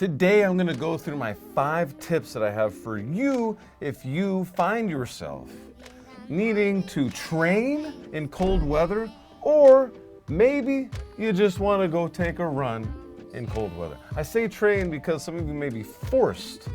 Today I'm gonna go through my 5 tips that I have for you if you find yourself needing to train in cold weather, or maybe you just wanna go take a run in cold weather. I say train because some of you may be forced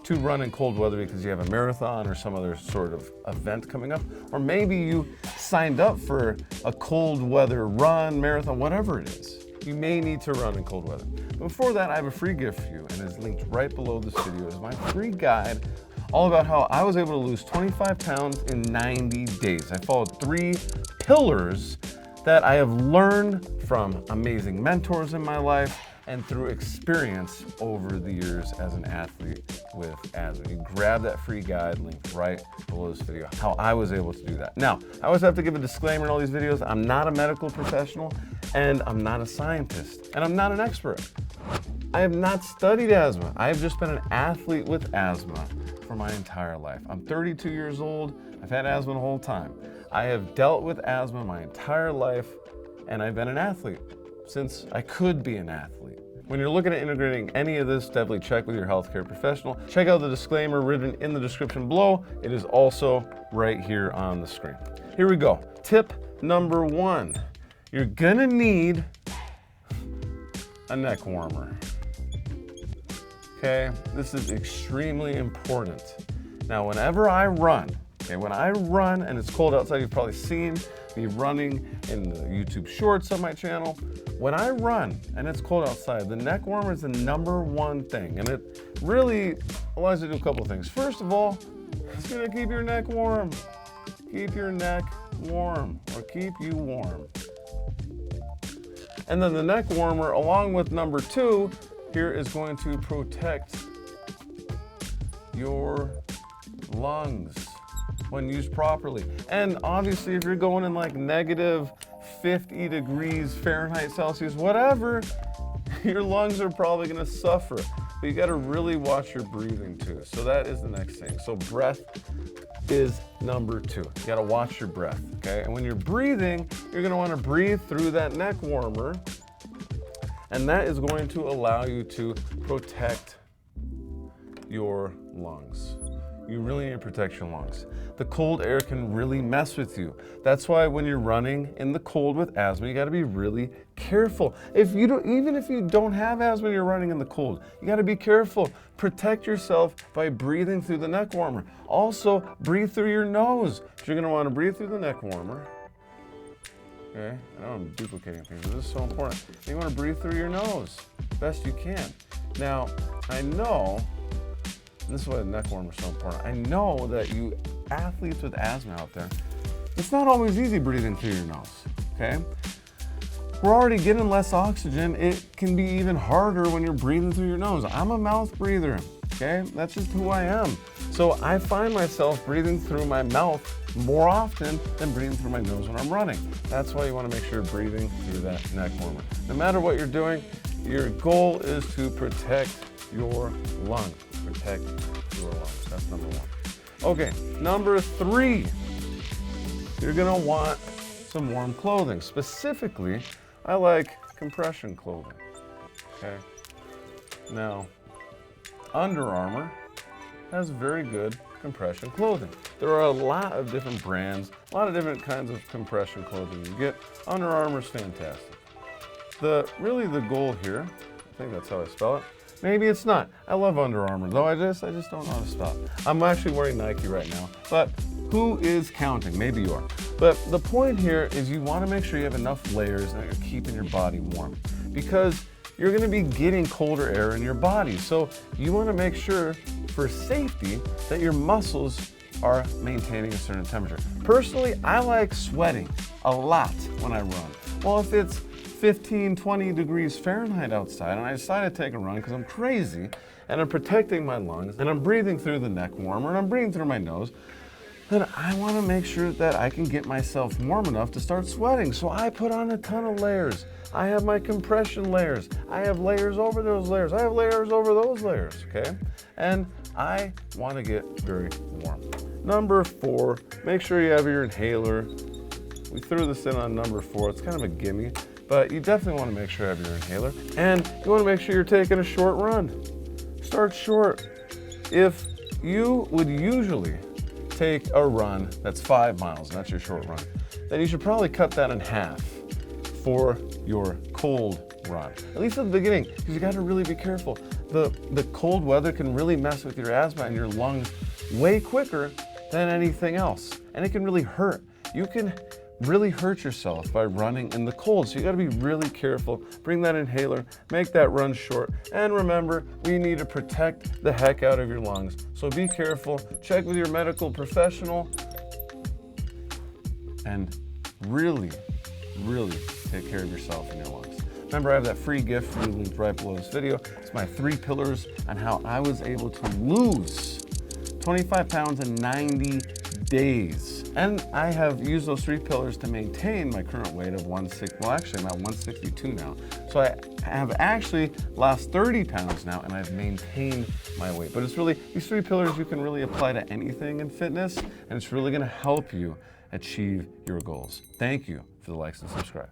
to run in cold weather because you have a marathon or some other sort of event coming up, or maybe you signed up for a cold weather run, marathon, whatever it is. You may need to run in cold weather. Before that, I have a free gift for you, and it's linked right below this video. It's my free guide all about how I was able to lose 25 pounds in 90 days. I followed 3 pillars that I have learned from amazing mentors in my life and through experience over the years as an athlete with asthma. You grab that free guide linked right below this video, how I was able to do that. Now, I always have to give a disclaimer in all these videos. I'm not a medical professional, and I'm not a scientist, and I'm not an expert. I have not studied asthma. I have just been an athlete with asthma for my entire life. I'm 32 years old. I've had asthma the whole time. I have dealt with asthma my entire life, and I've been an athlete since I could be an athlete. When you're looking at integrating any of this, definitely check with your healthcare professional. Check out the disclaimer written in the description below. It is also right here on the screen. Here we go. Tip number 1. You're gonna need a neck warmer. Okay, this is extremely important. Now, whenever I run, when I run and it's cold outside, you've probably seen me running in the YouTube shorts on my channel. When I run and it's cold outside, the neck warmer is the #1 thing, and it really allows you to do a couple of things. First of all, it's gonna keep your neck warm. Keep your neck warm, or keep you warm. And then the neck warmer, along with number 2, here is going to protect your lungs when used properly. And obviously, if you're going in like negative 50 degrees Fahrenheit, Celsius, whatever, your lungs are probably gonna suffer. But you gotta really watch your breathing too. So that is the next thing. So breath is number 2. You gotta watch your breath, okay? And when you're breathing, you're gonna wanna breathe through that neck warmer, and that is going to allow you to protect your lungs. You really need to protect your lungs. The cold air can really mess with you. That's why when you're running in the cold with asthma, you gotta be really careful. Even if you don't have asthma and you're running in the cold, you gotta be careful. Protect yourself by breathing through the neck warmer. Also, breathe through your nose. You're gonna wanna breathe through the neck warmer. Okay, I know I'm duplicating things, but this is so important. You wanna breathe through your nose best you can. Now, I know, and this is why the neck warmer is so important. I know that you athletes with asthma out there, it's not always easy breathing through your nose, okay? We're already getting less oxygen. It can be even harder when you're breathing through your nose. I'm a mouth breather, okay? That's just who I am. So I find myself breathing through my mouth more often than breathing through my nose when I'm running. That's why you wanna make sure you're breathing through that neck warmer. No matter what you're doing, your goal is to protect your lungs. Protect your lungs, that's number 1. Okay, number 3, you're gonna want some warm clothing. Specifically, I like compression clothing, okay? Now, Under Armour has very good compression clothing. There are a lot of different brands, a lot of different kinds of compression clothing you get. Under Armour's fantastic. Really the goal here, I think that's how I spell it. Maybe it's not. I love Under Armour, though I just don't know how to stop. I'm actually wearing Nike right now, but who is counting? Maybe you are. But the point here is you want to make sure you have enough layers and that you're keeping your body warm, because you're going to be getting colder air in your body. So you want to make sure, for safety, that your muscles are maintaining a certain temperature. Personally, I like sweating a lot when I run. Well, if it's 15, 20 degrees Fahrenheit outside, and I decide to take a run because I'm crazy, and I'm protecting my lungs, and I'm breathing through the neck warmer, and I'm breathing through my nose, then I want to make sure that I can get myself warm enough to start sweating. So I put on a ton of layers. I have my compression layers. I have layers over those layers. I have layers over those layers, okay? And I want to get very warm. Number 4, make sure you have your inhaler. We threw this in on number 4. It's kind of a gimme. but you definitely want to make sure you have your inhaler. And you want to make sure you're taking a short run. Start short. If you would usually take a run that's 5 miles, and that's your short run, then you should probably cut that in half for your cold run. At least at the beginning, because you got to really be careful. The cold weather can really mess with your asthma and your lungs way quicker than anything else. And it can really hurt. You can really hurt yourself by running in the cold. So you gotta be really careful. Bring that inhaler, make that run short. And remember, we need to protect the heck out of your lungs. So be careful, check with your medical professional, and really, really take care of yourself and your lungs. Remember, I have that free gift for you linked right below this video. It's my 3 pillars on how I was able to lose 25 pounds in 90 days. And I have used those 3 pillars to maintain my current weight of 160, well actually I'm at 162 now. So I have actually lost 30 pounds now and I've maintained my weight. But it's really, these 3 pillars you can really apply to anything in fitness, and it's really gonna help you achieve your goals. Thank you for the likes and subscribes.